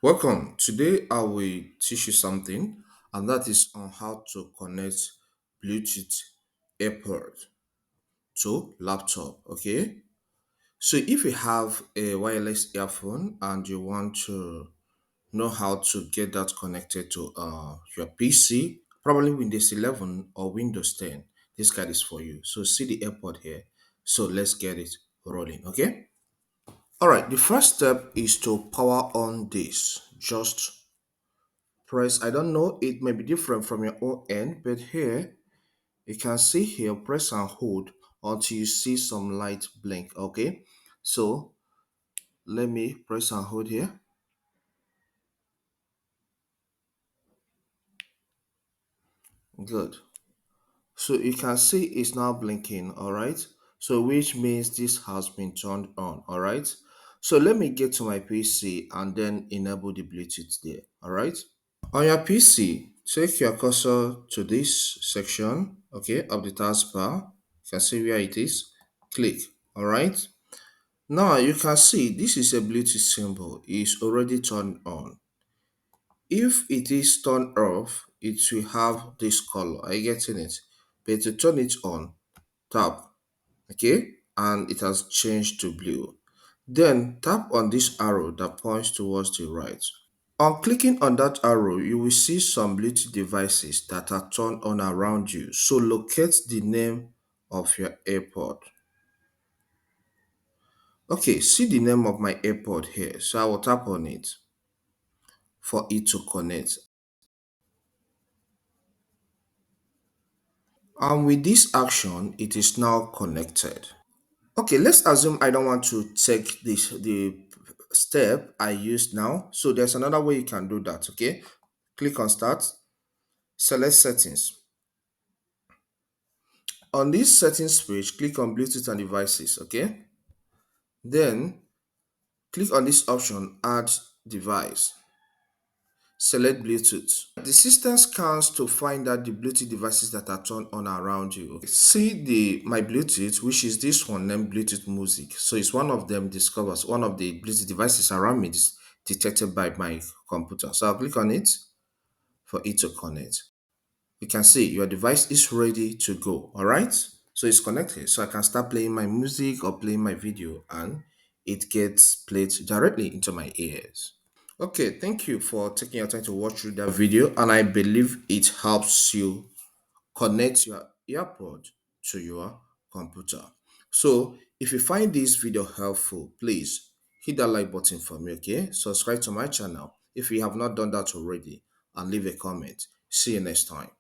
Welcome. Today I will teach you something, and that is on how to connect Bluetooth AirPod to laptop. Okay. So if you have a wireless earphone and you want to know how to get that connected to your PC, probably Windows 11 or Windows 10, this guide is for you. So see the AirPod here. So let's get it rolling. Okay. All right. The first step is to power on this. Just press, I don't know, it may be different from your own end, but here you can see here, press and hold until you see some light blink. Okay, so let me press and hold here. Good. So you can see it's now blinking. All right, so which means this has been turned on. All right, so let me get to my PC and then enable the Bluetooth there. All right, on your PC, take your cursor to this section, okay, of the taskbar. You can see where it is. Click. All right. Now you can see this is a Bluetooth symbol. It's already turned on. If it is turned off, it will have this color. Are you getting it? But to turn it on, tap, okay, and it has changed to blue. Then tap on this arrow that points towards the right. On clicking on that arrow, you will see some Bluetooth devices that are turned on around you. So locate the name of your AirPod. Okay, see the name of my AirPod here. So I will tap on it for it to connect. And with this action, it is now connected. Okay, let's assume I don't want to take the step I used now. So there's another way you can do that. Okay, click on Start, select Settings. On this settings page, click on Bluetooth and devices, okay? Then click on this option, Add device. Select Bluetooth. The system scans to find out the Bluetooth devices that are turned on around you. Okay. See the my Bluetooth, which is this one named Bluetooth Music. So it's one of them discovers one of the Bluetooth devices around me is detected by my computer. So I'll click on it for it to connect. You can see your device is ready to go. All right, so it's connected, so I can start playing my music or playing my video and it gets played directly into my ears. Okay, thank you for taking your time to watch through that video, and I believe it helps you connect your earpod to your computer. So if you find this video helpful, please hit that like button for me. Okay, subscribe to my channel if you have not done that already, and leave a comment. See you next time.